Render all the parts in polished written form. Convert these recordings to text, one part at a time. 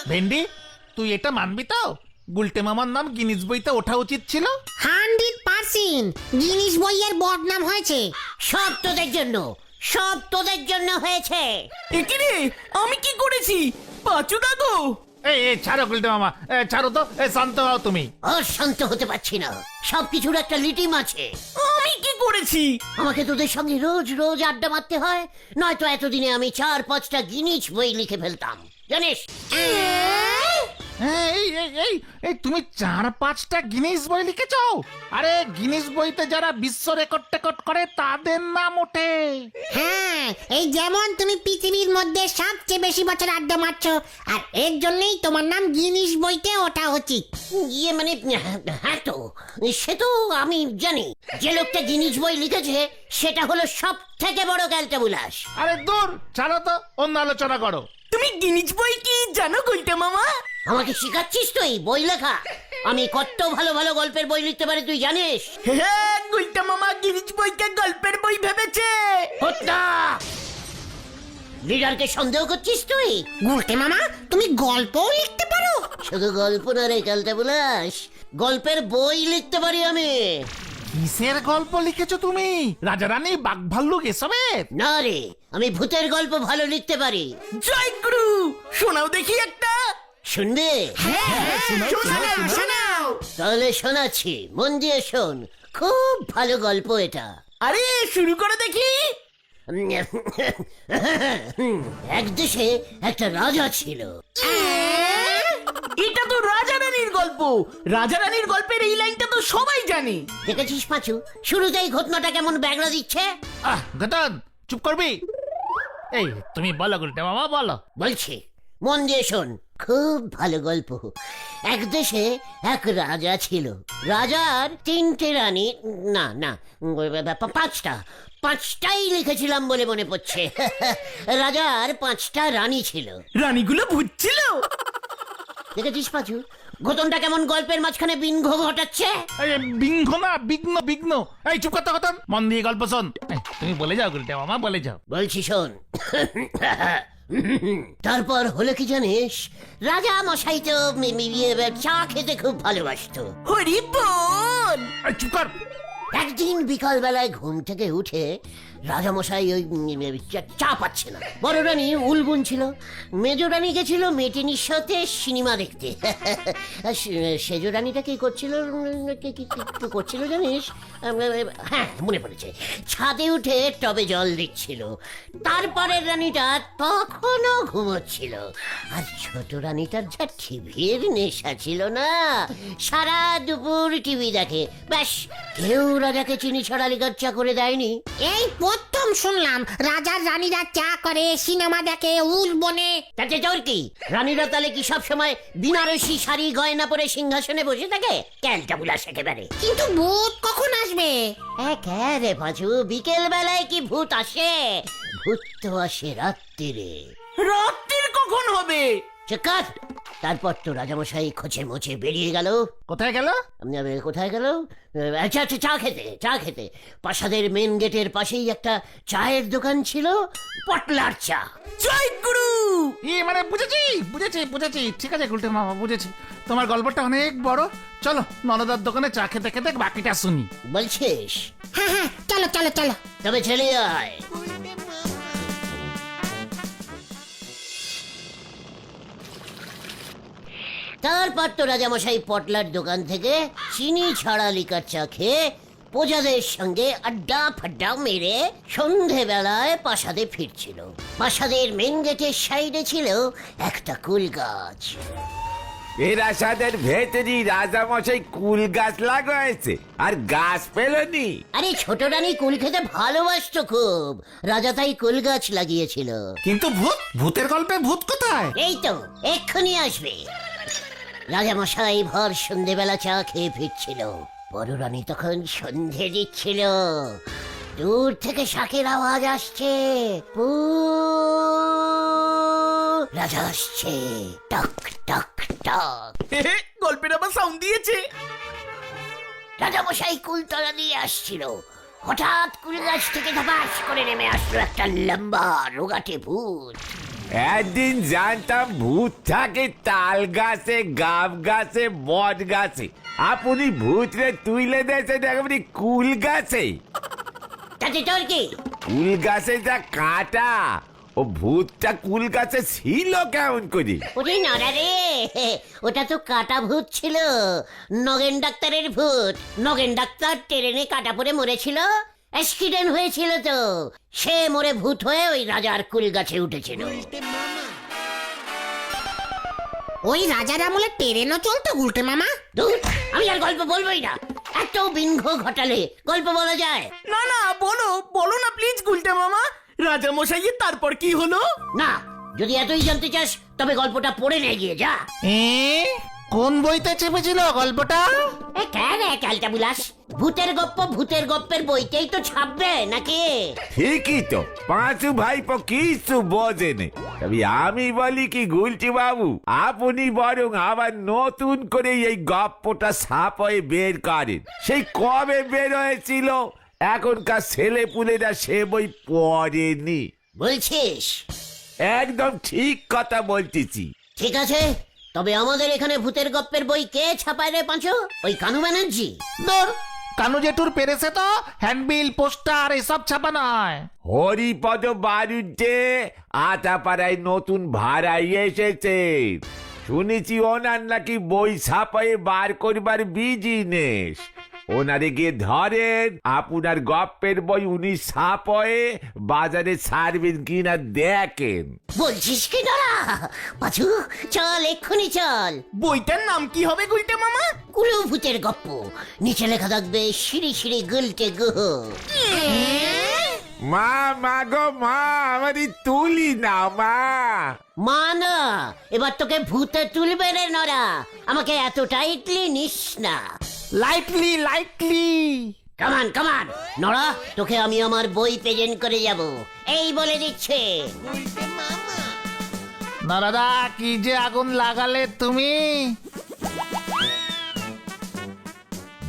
ভেন্ডি, তুই এটা মানবি তো? গুলটে মামার নাম গিনিস বইতে ওঠা উচিত ছিল। 100% জিনিস বইয়ের বদনাম হয়েছে। সব তোদের জন্য, সব তোদের জন্য হয়েছে। একিরে আমি কি করেছি? পাঁচু দাগো। এই ছাড়ো গুলটে মামা, ছাড়ো তো, শান্ত হও তুমি। আর শান্ত হতে পারছি না, সবকিছুর একটা লিটিম আছে। আমি কি করেছি? আমাকে তোদের সঙ্গে রোজ রোজ আড্ডা মারতে হয়, নয়তো এতদিনে আমি 4-5টা গিনিস বই লিখে ফেলতাম, জানিস? এই এই এই এই তুমি 4-5টা গিনিস বই লিখেছ? আরে গিনিস বইতে যারা বিশ্ব রেকর্ড টেকর্ড করে তাদের নাম ওঠে। হ্যাঁ, এই যেমন তুমি পৃথিবীর মধ্যে সবচেয়ে বেশি বছর আড্ডা মারছো, আর এর জন্যই তোমার নাম গিনিস বইতে ওঠা উচিত। ইয়ে মানে, হ্যাঁ তো, সে তো আমি জানি। যে লোকটা গিনিস বই লিখেছে সেটা হলো সব থেকে বড় ক্যালটাবুলাস। আরে দূর, ছাড়ো তো, অন্য আলোচনা করো। তুমি গিনিজ বই কি জানো গুলটে মামা? আমাকে শিখাচ্ছিস তুই বই লেখা? আমি কত ভালো ভালো গল্পের বই লিখতে পারি তুই জানিস? হ্যাঁ, গুলটে মামা গিনিজ বইকে গল্পের বই ভেবেছে। হত্যা! লিডারকে সন্দেহ করছিস তুই? গুলটে মামা, তুমি গল্পও লিখতে পারো? শুধু গল্প না রে ক্যালটাবুলাস, গল্পের বই লিখতে পারি আমি। কিসের গল্প লিখেছো তুমি? রাজা রানী, বাঘ ভাল্লুক এসবের? না রে, আমি ভূতের গল্প ভালো লিখতে পারি। জয় গুরু, শোনাও দেখি একটা। শুনবে? শোনাও। তাহলে শোনাচ্ছি, মন দিয়ে শোন। খুব ভালো গল্প এটা। আরে শুরু করে দেখি। এক দেশে একটা রাজা ছিল। এটা তো রাজা রানীর গল্প। রাজা রানীর গল্পের এই লাইনটা তো সবাই জানে। দেখেছিস পাঁচু, শুরুতেই ঘটনাটা কেমন ব্যাগড়া দিচ্ছে। গতন, চুপ করবি? এই তুমি বলো গুলটে মামা, বলো। বলছি, মন দিয়ে শোন, খুব ভালো গল্প। এক দেশে এক রাজা ছিল। রাজার 3টে রানী, না না, 5টাই লিখেছিলাম বলে মনে পড়ছে। রাজার 5টা রানী ছিল। রানীগুলো ভূত ছিল। দেখেছিস পাঁচু, ঘটনটা কেমন গল্পের মাঝখানে বিঘ্ন ঘটাচ্ছে। এই বিঘ্ন না, বিঘ্ন বিঘ্ন। এই চুপ করতে কতন, মন দিয়ে গল্প শোন। তুমি বলে যাও গুলটে মামা, বলে যাও। বলছি শোন। তারপর হলো কি জানিস, রাজা মশাই তো চা খেতে খুব ভালোবাসতো। হরি বল। চুপ কর। একদিন বিকাল বেলায় ঘুম থেকে উঠে রাজামশাই ওই চা পাচ্ছে না। বড় রানী উলবুন ছিল, মেজ রানী গেছিল মেটিনির সাথে সিনেমা দেখতে। সেজ রানীটা কি করছিল, কি করছিল জানিস? হ্যাঁ, মনে পড়েছে, ছাদে উঠে টবে জল দিচ্ছিল। তারপরের রানীটা তখনও ঘুমোচ্ছিল। আর ছোট রানীটার যা টিভির নেশা ছিল না, সারা দুপুর টিভি দেখে। ব্যাস, কেউ রাজাকে চিনি ছড়া লিকার চা করে দেয়নি। এই প্রথম শুনলাম রাজার রানীরা চা করে, সিনেমা দেখে, উল বনে। তাতে তোর কি? রানীরা তাহলে কি সব সময় বিনারসি শাড়ি গয়না পরে সিংহাসনে বসে থাকে? ক্যালটাবুলাস একেবারে। কিন্তু ভূত কখন আসবে? রে পাঁচু, বিকেল বেলায় কি ভূত আসে? ভূত তো আসে রাত্রিরে। রাত্রির কখন হবে? চেকার। তারপর তো রাজামশাই খোঁচে মোচে বেরিয়ে গেল। কোথায় গেল? কোথায় গেল? আচ্ছা আচ্ছা, চা খেতে। প্রাসাদের মেন গেটের পাশেই একটা চায়ের দোকান ছিল, পটলার চা। জয় গুরু। মানে বুঝেছি বুঝেছি বুঝেছি, ঠিক আছে গুলটে মামা, বুঝেছি। তোমার গল্পটা অনেক বড়। চলো ননদার দোকানে চা খেতে খেতে বাকিটা শুনি। বলছিস? হ্যাঁ হ্যাঁ, চলো চলো চলো, তবে চলে আয়। তারপর তো রাজামশাই পটলার দোকান থেকে চিনি ছাড়া লিকার চা খেয়ে প্রজাদের সঙ্গে আড্ডা ফাড্ডা মেরে সন্ধেবেলায় প্রাসাদে ফিরছিল। প্রাসাদের মেন গেটের সাইডে ছিল একটা কুল গাছ। এই প্রাসাদের ভেতরই রাজামশাই কুল গাছ লাগাইছে, আর গাছ পেলনি। আরে ছোট রানী কুল খেতে ভালোবাসতো খুব, রাজা তাই কুল গাছ লাগিয়েছিল। কিন্তু ভূতের গল্পে ভূত কোথায়? এই তো এক্ষুনি আসবে। রাজামশাই ভর সন্ধেবেলা চা খেয়ে ফিরছিল। বড় রানী তখন সন্ধে দিচ্ছিল। দূর থেকে শাকের আওয়াজ আসছে। রাজা আসছে, টক টক টক। গল্পের আবার সাউন্ড দিয়েছে। রাজামশাই কুলতলা দিয়ে আসছিল। হঠাৎ কুল গাছ থেকে ধপাস করে নেমে আসলো একটা লম্বা রোগাটে ভূত। একদিন জানতাম ভূত থাকে তাল গাছে, গাব গাছে, বট গাছে। আপনি ভূতরে তুইলে দিয়েছেন একেবারে কুল গাছে। তাতে তোর কি? কুল গাছে যা কাটা, ও ভূতটা কুল গাছে ছিল কেমন করে? ওরে নড়া রে, ওটা তো কাটা ভূত ছিল, নগেন ডাক্তারের ভূত। নগেন ডাক্তার ট্রেনে কাটা পড়ে মরেছিল, অ্যাক্সিডেন্ট হয়েছিল তো, সে মরে ভূত হয়ে ওই রাজার কুল গাছে উঠেছিল। ওই রাজার আমলে ট্রেনও চলতো গুলটে মামা? ধুর, আমি আর গল্প বলবোই না, এত বিংঘ ঘটালে গল্প বলা যায় না না, বলো বলো না প্লিজ গুলটে মামা, রাজা মশাইয়ের তারপর কি হলো? না? যদি এতই জানতে চাস তবে গল্পটা পড়ে নিয়ে গিয়ে যা। কোন বইতে চেপেছিল গল্পটা? কেন ক্যালটা বিলাস, ভূতের গপ্প ভূতের গপ্পের বইতেই তো ছাপবে নাকি? ঠিকই তো, পাঁচু ভাইপো কিছু বোঝেনি। তবে আমি বলি কি গুলটি বাবু, আপনি বরং আবার নতুন করে এই গপ্পটা ছাপায় বের করেন। সেই কবে বের হয়েছিল, এখনকার ছেলে পুলেরা সে বই পড়েনি। বলছিস? একদম ঠিক কথা বলতেছি। ঠিক আছে, তবে আমাদের এখানে ভূতের গপ্পের বই কে ছাপায় রে পাঁচু? ওই কানু ব্যানার্জি? ধর, কানু জেঠুর পেরেছে তো হ্যান্ডবিল, পোস্টার এসব ছাপা নয়। হরিপদ বাড়িতে আটাপাড়ায় নতুন ভাড়াই এসেছে। শুনেছি ওনার নাকি বই ছাপায়ে বার করবার বিজনেস। ওনারে গিয়ে ধরেন, আপনার গপ্পের বই উনি ছাপায়ে বাজারে ছাড়বেন কিনা দেখেন। বলছিস কি না? পাঁচু চল, এক্ষুনি চল। বইটার নাম কি হবে গুলটে মামা? কুলু ভূতের গপ্প, নিচে লেখা থাকবে শ্রী শ্রী গুলটে গুহ। মা, মা গো মা, আমারই তুলি না মা। মা না, এবার তোকে ভূতে তুলবে রে নরা, আমাকে এত টাইটলি নিস না। Lightly lightly. কামান কামান নরা, তোকে আমি আমার বই প্রেজেন্ট করে যাব, এই বলে দিচ্ছে। নারাদা, কি যে আগুন লাগালে তুমি।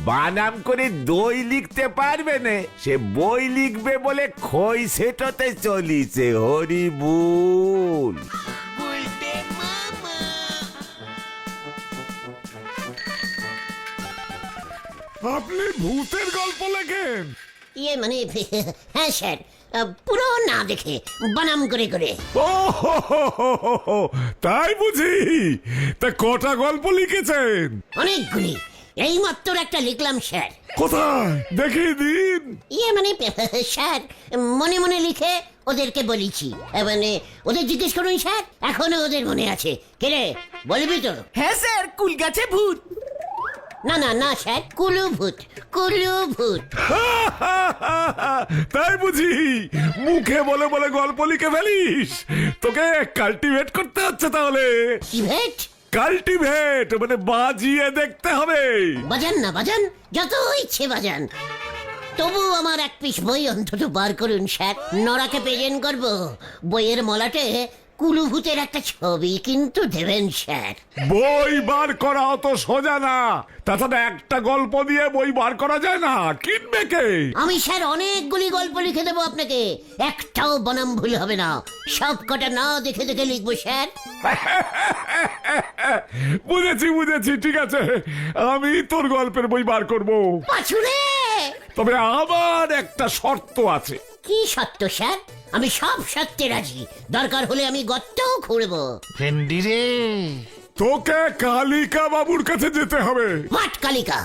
বানাম করে দই লিখতে পারবে না, সে বই লিখবে বলে খই সেটতে চলিছে। হরিবুল। আপনি ভূতের গল্প লেখেন? ইয়ে মানে হ্যাঁ স্যার, পুরো না দেখে বানাম করে করে। ও হো হো হো হো হো, তাই বুঝি? তা কটা গল্প লিখেছেন? অনেকগুলি, এই মাত্র একটা লিখলাম স্যার। কোথায় দেখিয়ে দিন। ইয়ে মানে স্যার, মনে মনে লিখে ওদেরকে বলেছি, মানে ওদের জিজ্ঞেস করুন স্যার, এখনো ওদের মনে আছে। কেরে বলবি তো? হ্যাঁ স্যার, কুল গাছে ভূত। না না না স্যার, কুলু ভূত, কুলু ভূত। তাই বুঝি? মুখে বলে বলে গল্প লিখে ফেলিস? তোকে কাল্টিভেট করতে হচ্ছে তাহলে। কি ভেট? কাল্টিভেট মানে বাজিয়ে দেখতে হবে। বাজান না বাজান, যত ইচ্ছে বাজান, তবু আমার এক পিস বই অন্তত বার করুন স্যার, নরাকে প্রেজেন্ট করব। বইয়ের মলাটে কুলু ভূতের একটা ছবি কিন্তু দেবেন স্যার। বই বার করা অত সোজা না, তাছাড়া একটা গল্প দিয়ে বই বার করা যায় না। কিনবে কে? আমি স্যার অনেকগুলি গল্প লিখে দেবো আপনাকে, একটাও বানাম ভুল হবে না, সব কটা না দেখে দেখে লিখবো স্যার। বুঝেছি বুঝেছি, ঠিক আছে, আমি তোর গল্পের বই বার করব। পাছুরে! তবে আমার একটা শর্ত আছে। কি সত্য স্যার? আমি সব সত্যে রাজি, দরকার হলে আমি গর্তও খুঁড়বো। ভেন্ডি রে। তোকে কালিকা বাবুর কাছে যেতে হবে। হোয়াট কালিকা?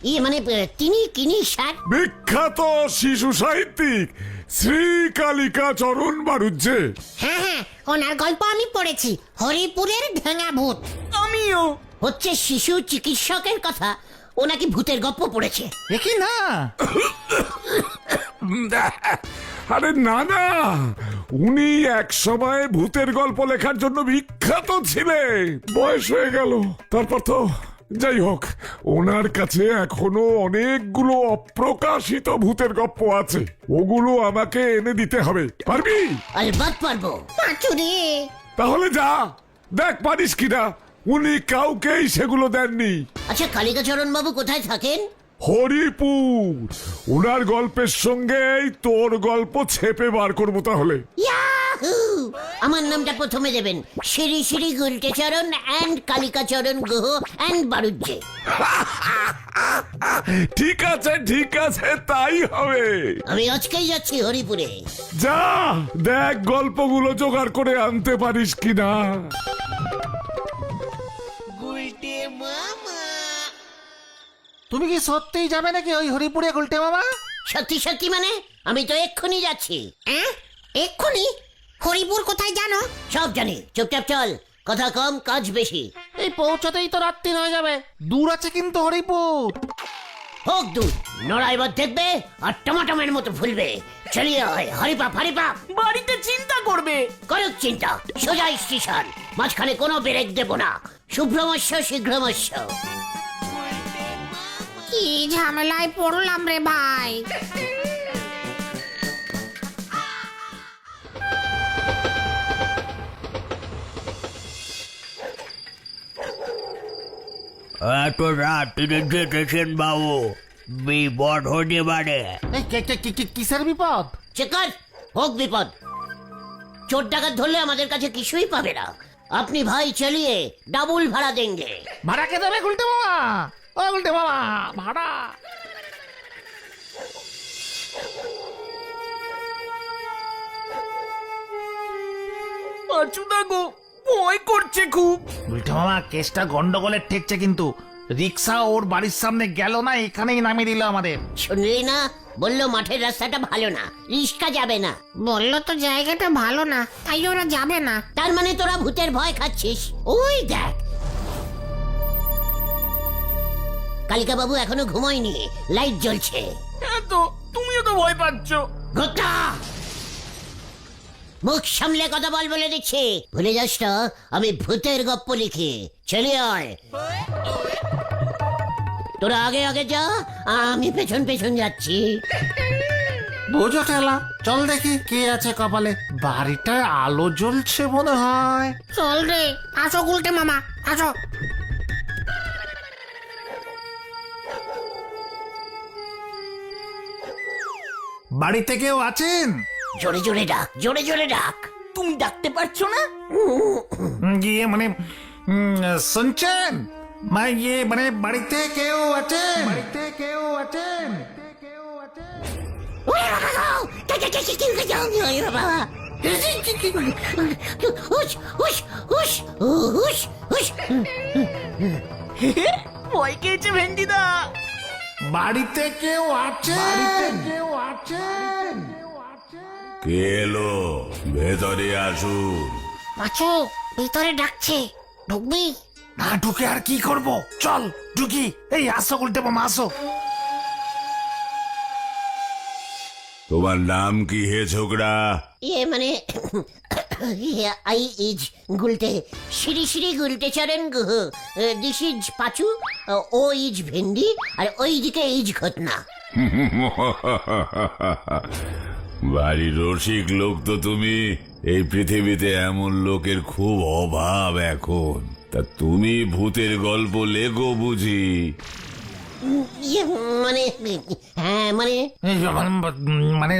ইয়ে মানে তিনি কিনি স্যার? বিখ্যাত শিশু সাহিত্যিক শ্রী কালিকা চরণ বাড়ুজ্জে। হ্যাঁ হ্যাঁ, ওনার গল্প আমি পড়েছি, হরিপুরের ভেঙা ভূত। আমিও। হচ্ছে শিশু চিকিৎসকের কথা, ও নাকি ভূতের গপ্প পড়েছে। দেখি না। আরে না না, উনি এক সময় ভূতের গল্প লেখার জন্য বিখ্যাত ছিলেন। বয়স হয়ে গেল তারপর তো। যাই হোক, ওনার কাছে এখনো অনেকগুলো অপ্রকাশিত ভূতের গল্প আছে, ওগুলো আমাকে এনে দিতে হবে। পারবি? আলবাত পারবো। পাঁচুরে! তাহলে যা দেখ পারিস কিনা। উনি কাউকেই সেগুলো দেননি। আচ্ছা, কালিকাচরণ বাবু কোথায় থাকেন? হরিপুর। ওনার গল্পের সঙ্গেই তোর গল্প ছেপে বার করবো তাহলে। ইয়াহু! আমার নামটা প্রথমে দেবেন, শ্রী শ্রী গুলটেচরণ অ্যান্ড কালিকাচরণ গুহ অ্যান্ড বারুজ্জে। ঠিক আছে, তাই হবে। আমি আজকেই যাচ্ছি হরিপুরে। যা দেখ গল্পগুলো জোগাড় করে আনতে পারিস কিনা। তুমি কি সত্যিই যাবে নাকি ওই হরিপুরে গুলটে মামা? সত্যি সত্যি মানে আমি তো এক্ষুনি যাচ্ছি। এক্ষুনি? হরিপুর কোথায় জানো? সব জানি, চুপচাপ চল, কথা কম কাজ বেশি। এই পৌঁছাতেই তো রাত্রি হয়ে যাবে, দূর আছে কিন্তু হরিপুর। হোক দুধ, নড়া এবার দেখবে আর টমাটমের মতো ফুলবে। চলিয়ে হয় হরিপাপ হরিপাপ। বাড়িতে চিন্তা করবে। করুক চিন্তা, সোজা স্টেশন, মাঝখানে কোনো ব্রেক দেব না। শুভ্রমস্য শীঘ্রমস্য। কি ঝামেলায় পড়লাম রে ভাই। এত রাত্রিরে যেতেছেন বাবু, বিপদ হতে পারে। এই কিসের বিপদ? চেকার হোক বিপদ, চোর ডাকাত ধরলে আমাদের কাছে কিছুই পাবে না। আপনি ভাই চলিয়ে ডাবল ভাড়া দেंगे। ভাড়া কে দেবে গুলটে মামা? ও গুলটে মামা, ভাড়া। পাঁচুদা গো, ভয় করছে খুব। গুলটে মামা, কেসটা গন্ডগোলের ঠেকছে কিন্তু। রিক্সা ওর বাড়ির সামনে গেল না, এখানেই নামিয়ে দিল আমাদের। শুনলি না, বললো মাঠের রাস্তাটা ভালো না, রিস্কা যাবে না। বললো তো জায়গাটা ভালো না, তাই ওরা যাবে না। তার মানে তোরা ভূতের ভয় খাচ্ছিস? ওই দেখ, কালিকা বাবু এখনো ঘুমায়নি, লাইট জ্বলছে। হ্যাঁ তো, তুমিও তো ভয় পাচ্ছ। গোটা মুখ সামলে কথা বল বলে দিচ্ছি, ভুলে যাস না আমি ভূতের গপ্প লিখি। চলে আয়, তোরা আগে আগে যা, আমি পেছন পেছন যাচ্ছি। বোঝো খেলা, চল দেখি কে আছে কপালে। বাড়িটায় আলো জ্বলছে মনে হয়। চল রে, আসো গুলটে মামা, আসো। বাড়িতে কেউ আছেন? জোরে জোরে ডাক, জোরে জোরে ডাক। তুমি ডাকতে পারছো না? গিয়ে মানে শুনছেন? মানে বাড়িতে কেউ আছেন? বাড়িতে কেউ আছেন? ওরে বাবা গো, ওরে বাবা। হুশ, হুশ, হুশ, হুশ, হুশ। ভয় খেয়েছে ভেন্ডিদা। বাড়িতে কেউ আছেন? কেউ আছেন? কে এলো? ভেতরে আসুন। পাঁচু, ভিতরে ডাকছে, ঢুকবি? না ঢুকে আর কি করব, চল ঢুকি। এই আসো গুলটে মামা, আসো। তোমার নাম কি হে ছোকরা? মানে I is Gulte, Shri Shri Gultecharan Guha. This is Pachu, ও ইজ ভেন্ডি, আর ওইদিকে ইজ ঘটনা। ভারী রসিক লোক তো তুমি। এই পৃথিবীতে এমন লোকের খুব অভাব এখন। তা তুমি ভূতের গল্প লেখো বুঝি? মানে হ্যাঁ মানে এই মানে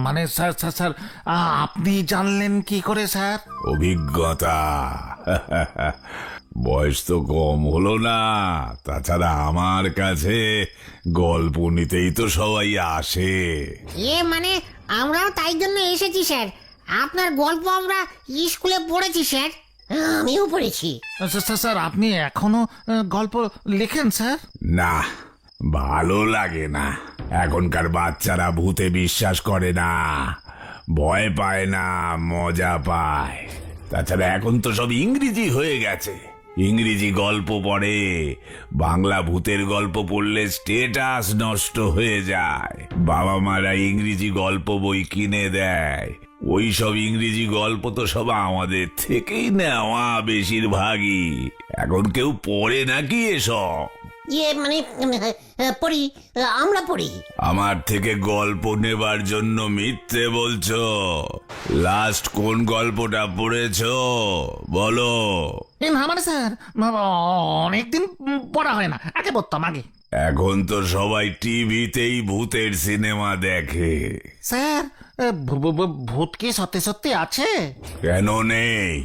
মানে স্যার স্যার স্যার, আপনি জানলেন কি করে স্যার? অভিজ্ঞতা। বয়স তো কম হলো না। তাছাড়া আমার কাছে গল্প নিতেই তো সবাই আসে। মানে আমরাও তাই জন্য এসেছি স্যার। আপনার গল্প আমরা স্কুলে পড়েছি স্যার। আমিও পড়েছি। স্যার স্যার, আপনি এখনো গল্প লেখেন স্যার? না, ভালো লাগে না। এখনকার বাচ্চারা ভূতে বিশ্বাস করে না, ভয় পায় না, মজা পায়। তাছাড়া এখন তো সব ইংরেজি হয়ে গেছে, ইংরেজি গল্প পড়ে। বাংলা ভূতের গল্প পড়লে স্টেটাস নষ্ট হয়ে যায়। বাবা মারা ইংরেজি গল্প বই কিনে দেয়। ওই সব ইংরেজি গল্প তো সব আমাদের থেকেই নেওয়া বেশিরভাগই। এখন কেউ পড়ে নাকি এসব? মানে পড়ি, আমরা পড়ি। আমার থেকে গল্প নেবার জন্য মিথ্যে বলছো। লাস্ট কোন গল্পটা পড়েছো বলো? না মানে স্যার, অনেকদিন পড়া হয় না, আগে পড়তাম আগে। এখন তো সবাই টিভিতেই ভূতের সিনেমা দেখে। স্যার ভূত কি সত্যি সত্যি আছে? কেন নেই,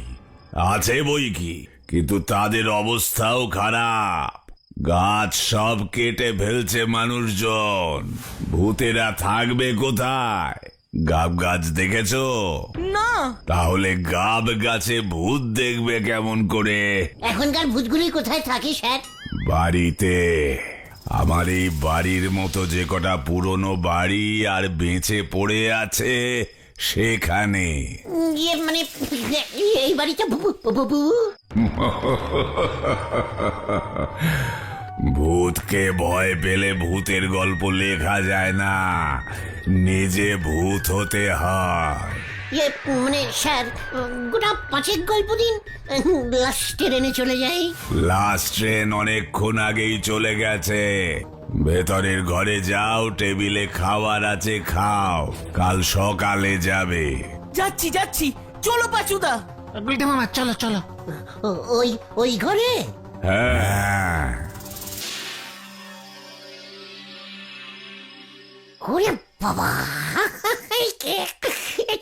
আছে বই কি, কিন্তু তাদের অবস্থাও খারাপ। গাছ সব কেটে ফেলছে মানুষজন, ভূতেরা থাকবে কোথায়? গাব গাছ দেখেছো? না। তাহলে গাব গাছে ভূত দেখবে কেমন করে? এখনকার ভূতগুলি কোথায় থাকে স্যার? বাড়িতে। আমার এই বাড়ির মতো যে কটা পুরনো বাড়ি আর বেঁচে পড়ে আছে সেখানে। ইয়ে মানে এই বাড়িটা ভূতকে ভয় পেলে ভূতের গল্প লেখা যায় না, নিজে ভূত হতে হয়। ইয়ে মানে স্যার গোটা 5 গল্প দিন, লাস্ট ট্রেনে চলে যাই। লাস্ট ট্রেন অনেকক্ষণ আগেই চলে গেছে। ভেতরের ঘরে যাও, টেবিলে খাবার আছে, খাও, কাল সকালে যাবে। যাচ্ছি যাচ্ছি, চলো পাচুদা। গুলটে মামা চলো চলো। ওই ঘরে? হ্যাঁ। ওরে বাবা,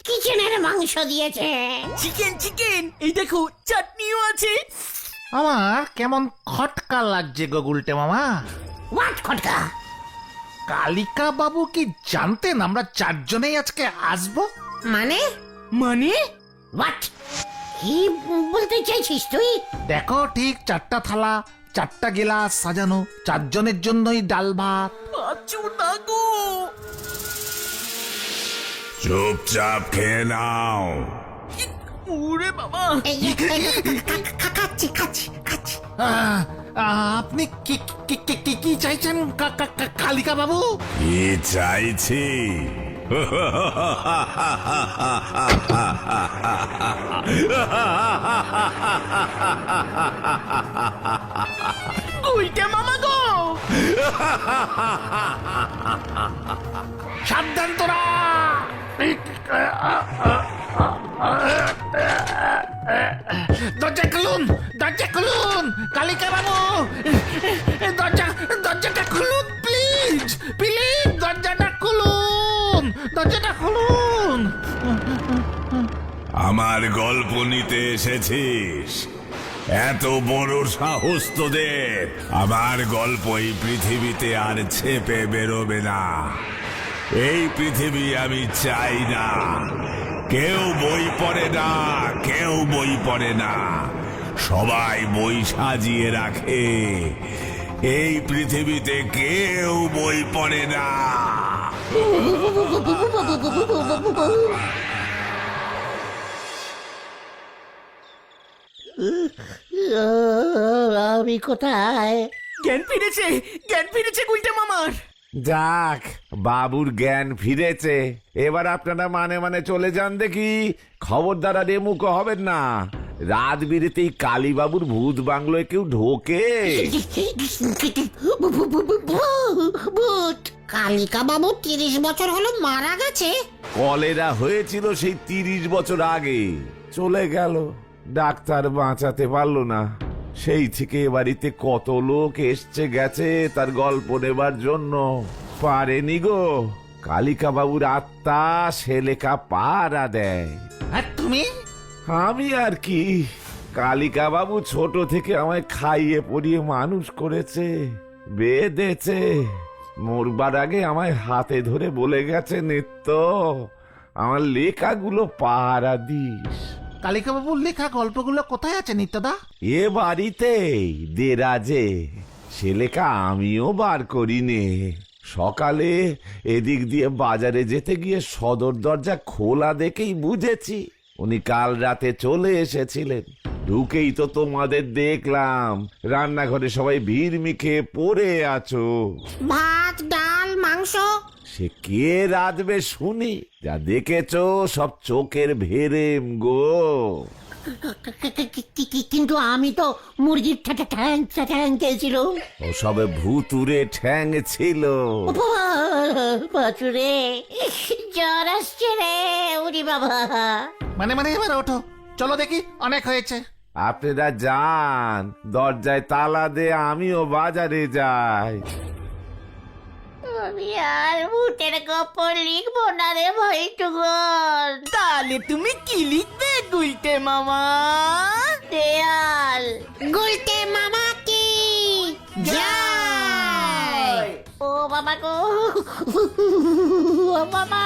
কিচেনের মাংস দিয়েছে। চিকেন চিকেন, এই দেখো চাটনিও আছে। আমার কেমন খটকা লাগছে গো গুলটে মামা। হোয়াট খটকা? কালিকা বাবু কি জানতেন আমরা 4 জনেই আজকে আসবো? মানে মানে হোয়াট? কি বলতে চাইছিস তুই? দেখো ঠিক 4টা থালা, 4টা গিলাস সাজানো, 4 জনের জন্যই ডাল ভাত। পাচুদা গো। চুপচাপ খেয়ে নাও। ওরে বাবা। খাচ্ছি খাচ্ছি খাচ্ছি। আপনি কি কি কি কি- কি চাইছেন কালিকা বাবু? কি চাইছি? ওইটা মামা গো। সাবধান তোরা। দরজা খুলুন, দরজা খুলুন, কালিকা বাবু, দরজাটা খুলুন প্লিজ, প্লিজ দরজাটা খুলুন, দরজাটা খুলুন। আমার গল্প নিতে এসেছিস? এত বড় সাহস তোদের! আমার গল্প এই পৃথিবীতে আর ছেপে বেরোবে না। এই পৃথিবী আমি চাই না। কেউ বই পড়ে না, কেউ বই পড়ে না, সবাই বই সাজিয়ে রাখে। এই পৃথিবীতে কেউ বই পড়ে না। আমি কোথায়? জ্ঞান ফিরেছে, জ্ঞান ফিরেছে গুলটে মামার। যাক, বাবুর জ্ঞান ফিরেছে। এবার আপনারা মানে মানে চলে যান দেখি, খবরদার আর এমুখো হবেন না। রাত বিরেতেই কালীবাবুর ভূত বাংলোয় কেউ ঢোকে? ভূত? কালিকা বাবু 30 বছর হলো মারা গেছে। কলেরা হয়েছিল সেই 30 বছর আগে, চলে গেল, ডাক্তার বাঁচাতে পারলো না। সেই থেকে এ বাড়িতে কত লোক এসছে গেছে তার গল্প নেবার জন্য, পারেনি গো। কালিকা বাবুর আত্মা সে লেখা পাড়া দেয়। আর তুমি? আমি আর কি, কালিকা বাবু ছোট থেকে আমায় খাইয়ে পরিয়ে মানুষ করেছে, বেঁধেছে। মরবার আগে আমায় হাতে ধরে বলে গেছে, নিত্য আমার লেখাগুলো পাহারা দিস। কালিকা বাবুর লেখা গল্পগুলো কোথায় আছে নিত্যদা? এ বাড়িতেই দেরাজে। সে লেখা আমিও বার করিনি। সকালে এদিক দিয়ে বাজারে যেতে গিয়ে সদর দরজা খোলা দেখেই বুঝেছি উনি কাল রাতে চলে এসেছিলেন। ঢুকেই তো তোমাদের দেখলাম রান্নাঘরে সবাই ভিড় মিখে পড়ে আছো। ভাত ডাল মাংস। সে কে রাঁধবে শুনি? যা দেখেছো সব চোখের ভেরেম গো। কিন্তু আমি তো মুরগির ঠ্যাং খেয়েছিলাম। ও সবে ভুতুরে ঠ্যাং ছিল। পাচুরে জ্বর আসছে রে, উরি বাবা। মানে মানে এবার ওঠো, চলো দেখি, অনেক হয়েছে। আপনারা যান, দরজায় তালা দে, আমিও বাজারে যাই। আমি আর ভূতের গল্প লিখবো না রে ভাইটুগন। তাহলে তুমি কি লিখবে গুলটে মামা? দেয়াল। গুলতে মামা কি জয়। ও বাবা গো, ও বাবা।